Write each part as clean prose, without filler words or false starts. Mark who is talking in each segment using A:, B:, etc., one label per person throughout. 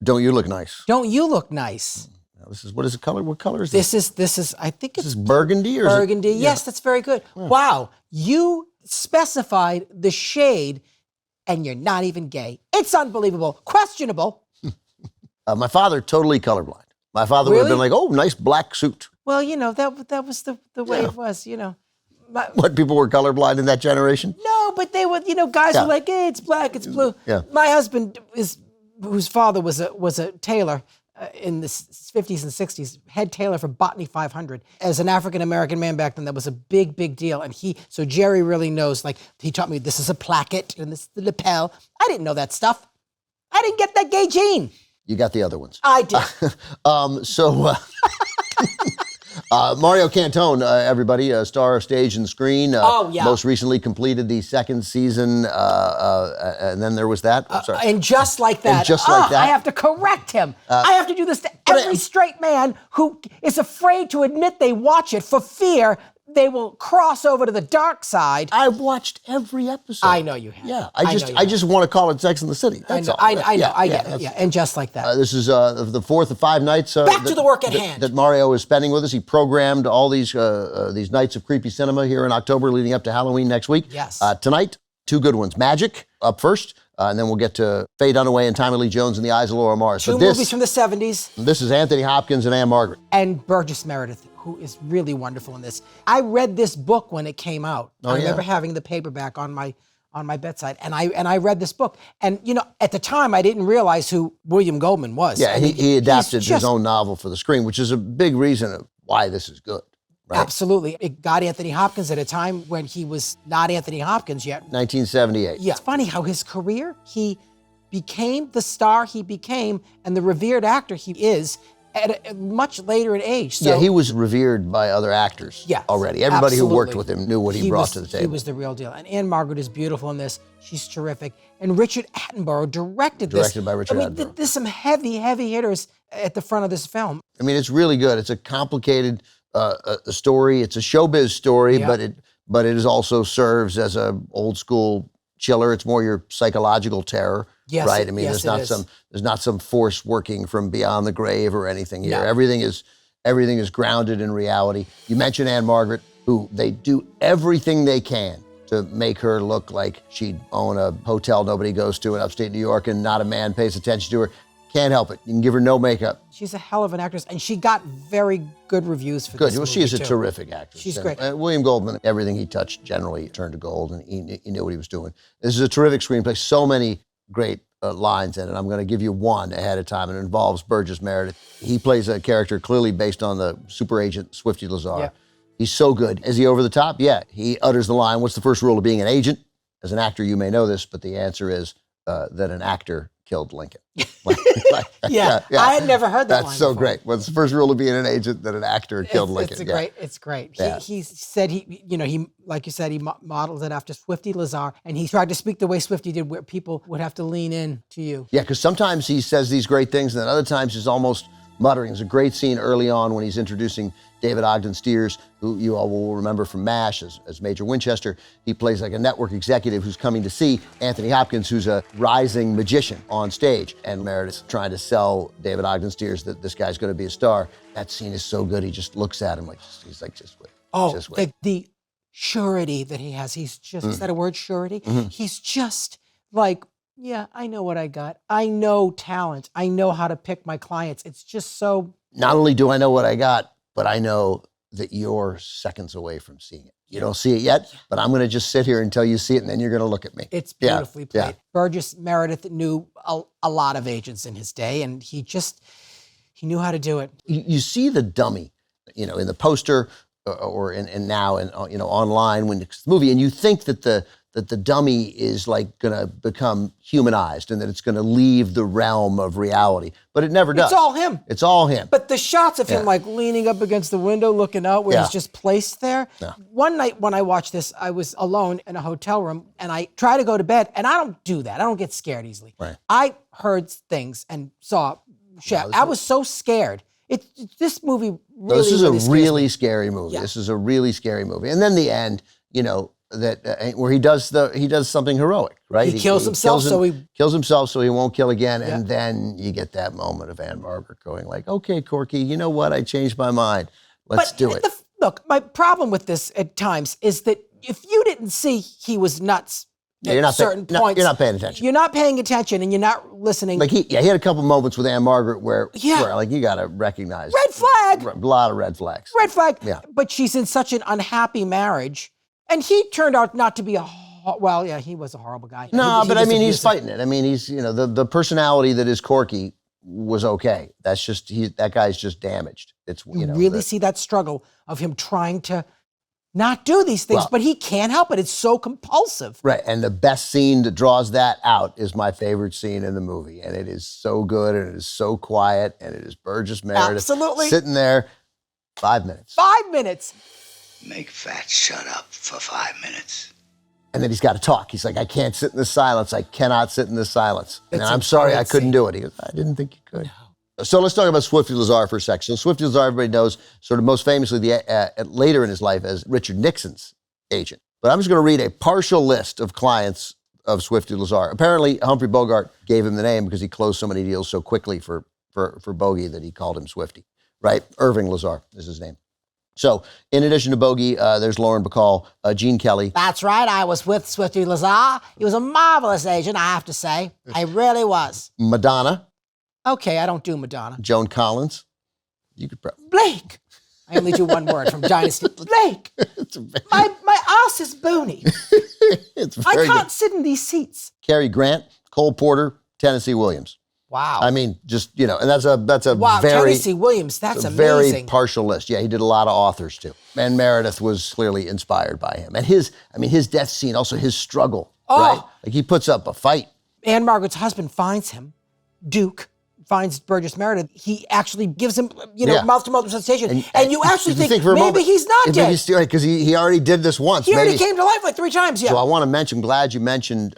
A: Don't You Look Nice.
B: Don't You Look Nice?
A: Now, what is the color? What color is this?
B: This is I think
A: This
B: it's
A: is burgundy, or
B: burgundy.
A: Is it,
B: Yes, that's very good. Yeah. Wow, you specified the shade, and you're not even gay. It's unbelievable. Questionable.
A: My father, totally colorblind. My father would have been like, "Oh, nice black suit."
B: Well, that was the way it was.
A: What, people were colorblind in that generation?
B: No, but they were. Guys were like, "Hey, it's black, it's blue."
A: Yeah.
B: My husband whose father was a tailor in the 50s and 60s, head tailor for Botany 500. As an African-American man back then, that was a big, big deal. And so Jerry really knows, he taught me this is a placket and this is the lapel. I didn't know that stuff. I didn't get that gay gene.
A: You got the other ones.
B: I did.
A: Mario Cantone, everybody, star of stage and screen. Most recently completed the second season, and then there was that. I'm sorry.
B: And Just Like That.
A: And Just Like That.
B: I have to correct him. I have to do this to every straight man who is afraid to admit they watch it for fear they will cross over to the dark side.
A: I've watched every episode.
B: I know you have.
A: Yeah, I just want to call it Sex in the City. That's all.
B: I know. I get it. Yeah, and Just Like That.
A: This is the fourth of 5 nights.
B: Back to the work at hand.
A: That Mario is spending with us. He programmed all these nights of creepy cinema here in October, leading up to Halloween next week.
B: Yes.
A: Tonight, 2 good ones. Magic up first, and then we'll get to Faye Dunaway and Tommy Lee Jones and the Eyes of Laura Mars.
B: 2 movies from the 70s.
A: This is Anthony Hopkins and Ann-Margret.
B: And Burgess Meredith, who is really wonderful in this. I read this book when it came out. I remember having the paperback on my bedside, and I read this book. And at the time, I didn't realize who William Goldman was.
A: Yeah, he adapted his own novel for the screen, which is a big reason of why this is good. Right?
B: Absolutely. It got Anthony Hopkins at a time when he was not Anthony Hopkins yet.
A: 1978.
B: Yeah. It's funny how his career, he became the star he became and the revered actor he is at a much later in age. So,
A: yeah, he was revered by other actors already. Everybody who worked with him knew what he brought to the table.
B: He was the real deal. And Ann-Margret is beautiful in this. She's terrific. And Richard Attenborough directed this.
A: Directed by Richard Attenborough.
B: There's some heavy hitters at the front of this film.
A: I mean, it's really good. It's a complicated a story. It's a showbiz story, but it is also serves as a old school chiller. It's more your psychological terror, right? I mean, there's not some force working from beyond the grave or anything here. No. Everything is grounded in reality. You mentioned Ann-Margret, who they do everything they can to make her look like she'd own a hotel nobody goes to in upstate New York and not a man pays attention to her. Can't help it. You can give her no makeup.
B: She's a hell of an actress, and she got very good reviews for this movie.
A: She is a terrific actress.
B: She's great.
A: William Goldman, everything he touched generally turned to gold, and he knew what he was doing. This is a terrific screenplay. So many great lines in it. I'm going to give you one ahead of time. It involves Burgess Meredith. He plays a character clearly based on the super agent Swifty Lazar. Yeah. He's so good. Is he over the top? Yeah. He utters the line, "What's the first rule of being an agent?" As an actor, you may know this, but the answer is that an actor killed Lincoln.
B: Yeah. I had never heard that line.
A: That's so
B: before.
A: great. What's the first rule of being an agent? That an actor killed Lincoln.
B: It's great.
A: Yeah.
B: He said he like you said, he modeled it after Swifty Lazar, and he tried to speak the way Swifty did, where people would have to lean in to you.
A: Yeah, because sometimes he says these great things, and then other times he's almost muttering. There's a great scene early on when he's introducing David Ogden Stiers, who you all will remember from MASH as Major Winchester. He plays like a network executive who's coming to see Anthony Hopkins, who's a rising magician on stage. And Meredith's trying to sell David Ogden Stiers that this guy's going to be a star. That scene is so good. He just looks at him like, he's like, just wait.
B: Oh,
A: just wait.
B: The surety that he has. He's just, is that a word, surety?
A: Mm-hmm.
B: He's just like, yeah, I know what I got. I know talent. I know how to pick my clients. It's just so.
A: Not only do I know what I got, but I know that you're seconds away from seeing it. You don't see it yet, but I'm going to just sit here until you see it, and then you're going to look at me.
B: It's beautifully played.
A: Yeah.
B: Burgess Meredith knew a lot of agents in his day, and he knew how to do it.
A: You see the dummy, in the poster or in now and online when it's the movie, and you think that the dummy is like going to become humanized and that it's going to leave the realm of reality, but it never does.
B: It's all him.
A: It's all him.
B: But the shots of him like leaning up against the window, looking out where he's just placed there.
A: Yeah.
B: One night when I watched this, I was alone in a hotel room and I tried to go to bed, and I don't do that. I don't get scared easily.
A: Right.
B: I heard things and saw shit. I was so scared. This movie really,
A: This is a
B: scares
A: really
B: me.
A: scary movie.
B: Yeah.
A: This is a really scary movie. And then the end, where he does something heroic, right?
B: He kills himself
A: kills himself so he won't kill again, and then you get that moment of Ann-Margret going like, "Okay, Corky, you know what? I changed my mind. Let's do it."
B: Look, my problem with this at times is that if you didn't see he was nuts at certain points,
A: you're not paying attention.
B: You're not paying attention, and you're not listening.
A: Like he had a couple moments with Ann-Margret where like you got to recognize
B: red flag,
A: a lot of red flags.
B: Red flag.
A: Yeah.
B: But she's in such an unhappy marriage, and he turned out not to be he was a horrible guy.
A: No, but I mean, he's fighting it. I mean, he's the personality that is Corky was okay. That's just that guy's just damaged. It's
B: you really see that struggle of him trying to not do these things, but he can't help it. It's so compulsive.
A: Right, and the best scene that draws that out is my favorite scene in the movie, and it is so good, and it is so quiet, and it is Burgess Meredith sitting there, 5 minutes.
B: 5 minutes.
C: Make Fat shut up for 5 minutes.
A: And then he's got to talk. He's like, I can't sit in this silence. I cannot sit in this silence. And I'm sorry I couldn't do it. He goes, I didn't think you could. No. So let's talk about Swifty Lazar for a sec. So Swifty Lazar, everybody knows, sort of most famously later in his life as Richard Nixon's agent. But I'm just going to read a partial list of clients of Swifty Lazar. Apparently, Humphrey Bogart gave him the name because he closed so many deals so quickly for Bogey that he called him Swifty, right? Irving Lazar is his name. So, in addition to Bogey, there's Lauren Bacall, Gene Kelly.
B: That's right. I was with Swifty Lazar. He was a marvelous agent, I have to say. I really was.
A: Madonna.
B: Okay, I don't do Madonna.
A: Joan Collins. You could probably.
B: Blake. I only do one word from Dynasty. Blake. My ass is bony. I can't sit in these seats.
A: Cary Grant, Cole Porter, Tennessee Williams.
B: Wow.
A: I mean, just, and that's a very...
B: Tennessee Williams, that's amazing.
A: Very partial list. Yeah, he did a lot of authors too. And Meredith was clearly inspired by him. And his death scene, also his struggle, right? Like he puts up a fight.
B: Ann-Margret's husband finds him, Duke, finds Burgess Meredith. He actually gives him, mouth-to-mouth resuscitation. And you actually think maybe he's not dead.
A: Because he already did this once.
B: He already came to life like 3 times, yeah.
A: So I want to mention, glad you mentioned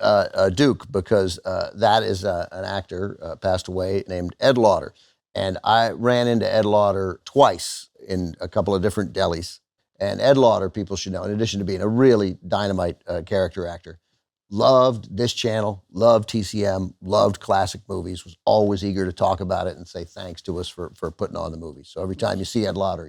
A: Duke, because that is an actor, passed away, named Ed Lauter. And I ran into Ed Lauter twice in a couple of different delis. And Ed Lauter, people should know, in addition to being a really dynamite character actor, loved this channel, loved TCM, loved classic movies, was always eager to talk about it and say thanks to us for putting on the movie. So every time you see Ed Lauter,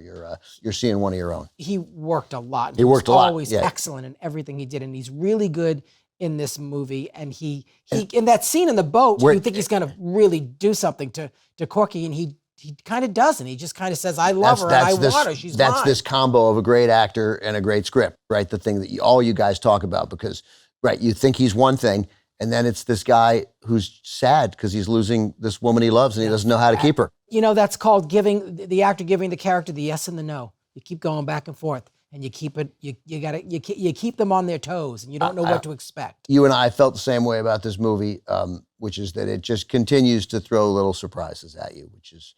A: you're seeing one of your own.
B: He worked a lot.
A: He worked a lot.
B: Always excellent in everything he did, and he's really good in this movie. And he in that scene in the boat, you think he's going to really do something to Corky, and he kind of doesn't. He just kind of says, I love her and I want her. She's mine.
A: That's this combo of a great actor and a great script, right? The thing that all you guys talk about, because right, you think he's one thing, and then it's this guy who's sad because he's losing this woman he loves and he doesn't know how to keep her. That's
B: called the actor giving the character the yes and the no. You keep going back and forth, and you keep it. You keep them on their toes, and you don't know what to expect.
A: You and I felt the same way about this movie, which is that it just continues to throw little surprises at you, which is,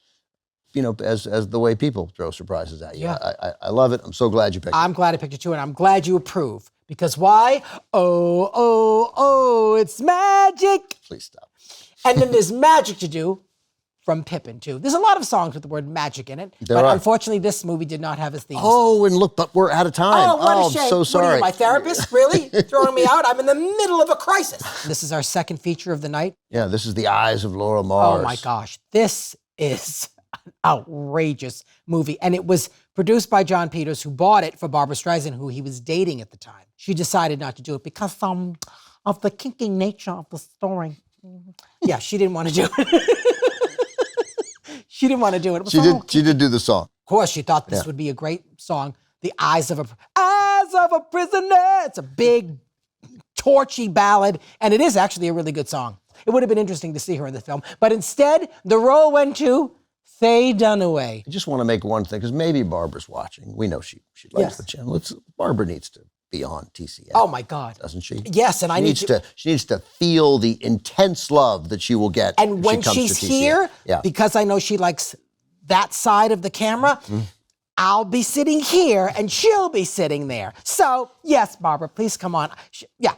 A: as the way people throw surprises at you. Yeah. I love it. I'm so glad you picked it.
B: I'm glad I picked it too, and I'm glad you approve. Because why? Oh, it's magic.
A: Please stop.
B: And then there's magic to do from Pippin, too. There's a lot of songs with the word magic in it. But unfortunately, this movie did not have a theme.
A: Oh, and look, but we're out of time.
B: Oh, what a shame.
A: I'm so sorry.
B: What are you, my therapist? Really? Throwing me out? I'm in the middle of a crisis. This is our second feature of the night.
A: Yeah, this is The Eyes of Laura Mars.
B: Oh, my gosh. This is an outrageous movie. And it was produced by John Peters, who bought it for Barbra Streisand, who he was dating at the time. She decided not to do it because of the kinky nature of the story. Yeah, she didn't want to do it. She didn't want to do it.
A: She did do the song.
B: Of course, she thought this would be a great song. The Eyes of a Prisoner. It's a big, torchy ballad, and it is actually a really good song. It would have been interesting to see her in the film, but instead, the role went to Faye Dunaway.
A: I just want to make one thing, because maybe Barbara's watching. We know she likes the channel. Barbara needs to be on TCM.
B: Oh my God,
A: doesn't she?
B: Yes, and
A: she needs to feel the intense love that she will get.
B: And when she's here, because I know she likes that side of the camera, I'll be sitting here and she'll be sitting there. So yes, Barbara, please come on. It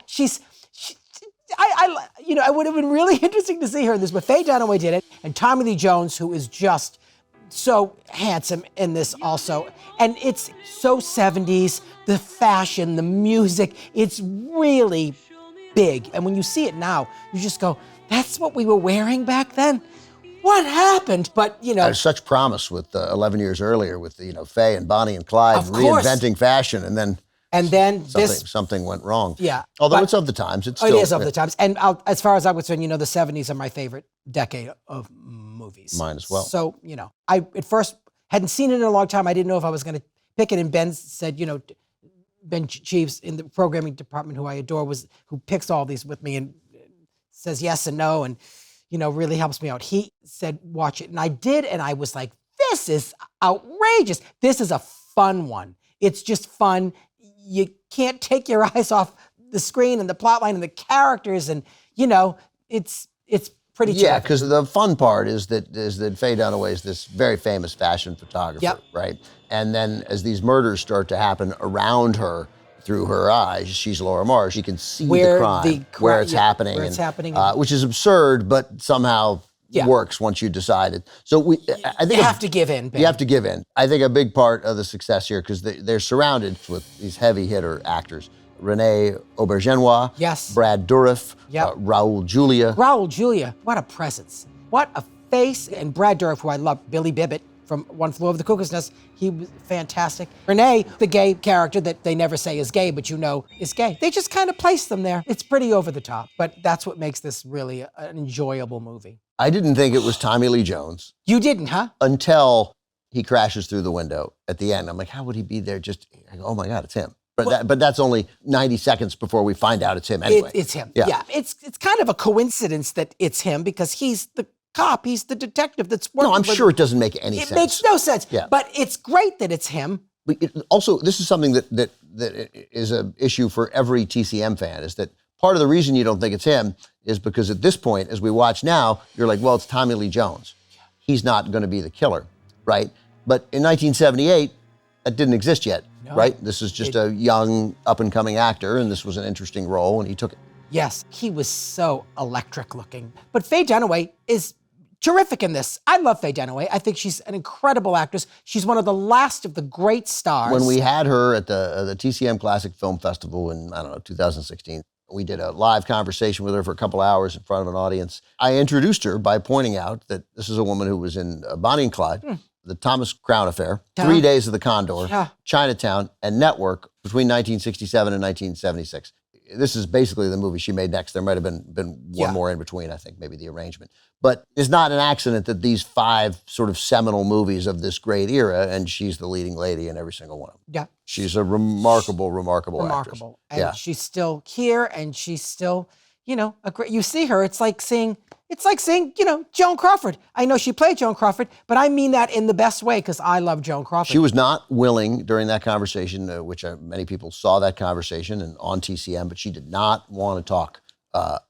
B: would have been really interesting to see her in this, but Faye Dunaway did it, and Tommy Lee Jones, who is just so handsome in this also. And it's so 70s, the fashion, the music, it's really big. And when you see it now, you just go, that's what we were wearing back then? What happened? But,
A: There's such promise with 11 years earlier with, Faye and Bonnie and Clyde
B: Of course.
A: reinventing fashion. And then something went wrong.
B: Yeah.
A: Although
B: But-
A: it's of the times. It
B: is of the times. And as far as I'm concerned, the 70s are my favorite decade of movies.
A: Mine as well.
B: So, I at first hadn't seen it in a long time. I didn't know if I was going to pick it. And Ben said, Ben Cheeves in the programming department, who I adore, who picks all these with me and says yes and no and, really helps me out. He said, watch it. And I did. And I was like, this is outrageous. This is a fun one. It's just fun. You can't take your eyes off the screen and the plot line and the characters. And, it's pretty
A: Yeah,
B: terrific.
A: because the fun part is that Faye Dunaway is this very famous fashion photographer,
B: Yep.
A: right? And then as these murders start to happen around her through her eyes, she's Laura Marsh. She can see
B: Where
A: the crime, where it's happening,
B: where it's happening.
A: which is absurd, but somehow
B: Yeah.
A: works once you decide it. So I think
B: You have to give in, Ben.
A: you have to give in. I think a big part of the success here, because they're surrounded with these heavy hitter actors. Renee Aubergenois,
B: Yes.
A: Brad Dourif,
B: Yep.
A: Raul Julia.
B: Raul Julia, what a presence. What a face. And Brad Dourif, who I love, Billy Bibbit from One Flew Over the Cuckoo's Nest, he was fantastic. Renee, the gay character that they never say is gay, but is gay. They just kind of place them there. It's pretty over the top, but that's what makes this really an enjoyable movie.
A: I didn't think it was Tommy Lee Jones
B: You didn't, huh?
A: until he crashes through the window at the end. I'm like, how would he be there? I go, oh my God, it's him. But that's only 90 seconds before we find out it's him anyway.
B: It's him.
A: Yeah.
B: Yeah. It's kind of a coincidence that it's him because he's the cop, he's the detective that's working.
A: No, I'm
B: with-
A: sure it doesn't make any
B: It
A: sense.
B: makes no sense.
A: Yeah.
B: But it's great that it's him.
A: But also, this is something that is an issue for every TCM fan, is that part of the reason you don't think it's him is because at this point, as we watch now, you're like, well, it's Tommy Lee Jones. He's not going to be the killer, right? But in 1978, that didn't exist yet, right? This is just a young, up-and-coming actor, and this was an interesting role, and he took it.
B: Yes, he was so electric looking. But Faye Dunaway is terrific in this. I love Faye Dunaway. I think she's an incredible actress. She's one of the last of the great stars.
A: When we had her at the TCM Classic Film Festival in, 2016, we did a live conversation with her for a couple hours in front of an audience. I introduced her by pointing out that this is a woman who was in Bonnie and Clyde, the Thomas Crown Affair, 3 Days of the Condor,
B: Yeah.
A: Chinatown, and Network between 1967 and 1976. This is basically the movie she made next. There might have been one more in between, I think, maybe The Arrangement. But it's not an accident that these 5 sort of seminal movies of this great era, and she's the leading lady in every single one of them.
B: Yeah.
A: She's a remarkable actress.
B: Remarkable. And
A: Yeah.
B: she's still here and she's still, a great, you see her, it's like seeing, Joan Crawford. I know she played Joan Crawford, but I mean that in the best way because I love Joan Crawford.
A: She was not willing during that conversation, which many people saw that conversation and on TCM, but she did not want to talk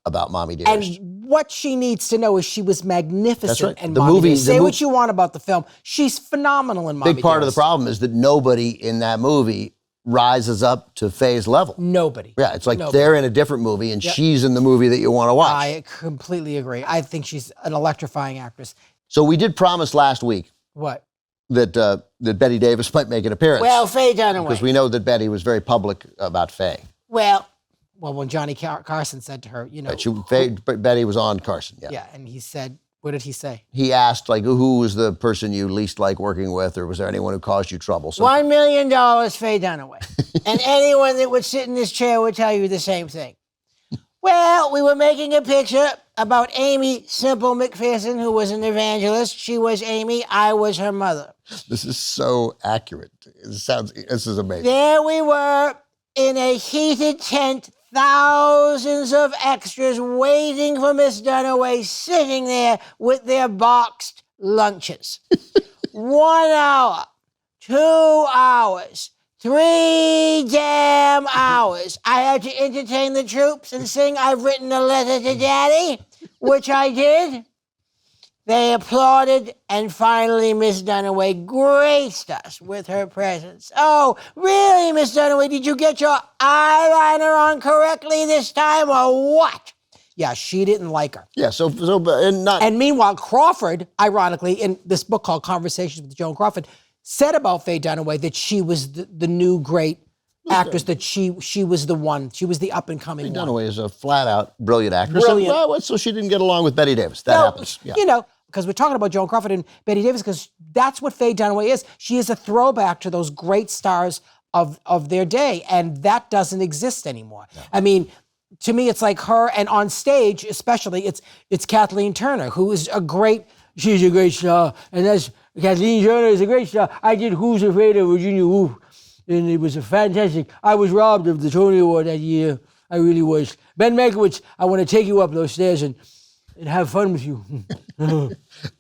A: about Mommy Dearest.
B: And what she needs to know is she was magnificent
A: That's right.
B: in
A: The
B: Mommy
A: movie-
B: Dearest.
A: the
B: Say
A: mo-
B: what you want about the film. She's phenomenal in Mommy
A: Big part of the
B: Dearest.
A: problem is that nobody in that movie rises up to Faye's level.
B: Nobody.
A: Yeah, it's like
B: Nobody.
A: they're in a different movie and she's in the movie that you want to watch.
B: I completely agree. I think she's an electrifying actress.
A: So we did promise last week
B: What?
A: that Betty Davis might make an appearance.
B: Well, Faye Dunaway.
A: because we know that Betty was very public about Faye.
B: Well, when Johnny Carson said to her,
A: Betty was on Carson, yeah.
B: yeah, and he said, what did he say?
A: He asked, like, who was the person you least like working with, or was there anyone who caused you trouble? So
B: $1 million, Faye Dunaway. And anyone that would sit in this chair would tell you the same thing. Well, we were making a picture about Amy Simple McPherson, who was an evangelist. She was Amy. I was her mother.
A: this is so accurate. This is amazing.
B: There we were in a heated tent, thousands of extras waiting for Miss Dunaway, sitting there with their boxed lunches. 1 hour, 2 hours, 3 damn hours. I had to entertain the troops and sing I've Written a Letter to Daddy, which I did. They applauded, and finally Miss Dunaway graced us with her presence. Oh, really, Miss Dunaway? Did you get your eyeliner on correctly this time, or what? Yeah, she didn't like her.
A: Yeah, and not.
B: And meanwhile, Crawford, ironically, in this book called Conversations with Joan Crawford, said about Faye Dunaway that she was the new great actress, that she was the one. She was the up-and-coming one.
A: Dunaway is a flat-out brilliant actress.
B: Brilliant.
A: So she didn't get along with Betty Davis. That happens. Yeah.
B: You know, because we're talking about Joan Crawford and Betty Davis, because that's what Faye Dunaway is. She is a throwback to those great stars of their day, and that doesn't exist anymore. No. I mean, to me, it's like her, and on stage, especially, it's Kathleen Turner, who is she's a great star, and that's Kathleen Turner is a great star. I did Who's Afraid of Virginia Woolf, and it was a fantastic. I was robbed of the Tony Award that year. I really was. Ben Mankiewicz, I want to take you up those stairs and have fun with you.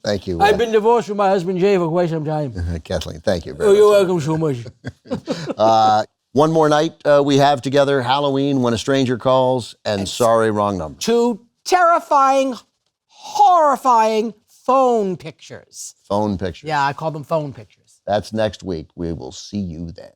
A: Thank you.
B: I've been divorced from my husband Jay for quite some time.
A: Kathleen, thank you very much.
B: You're welcome so much.
A: One more night we have together, Halloween, When a Stranger Calls, and Sorry, Wrong Number.
B: 2 terrifying, horrifying phone pictures.
A: Phone pictures.
B: Yeah, I call them phone pictures.
A: That's next week. We will see you then.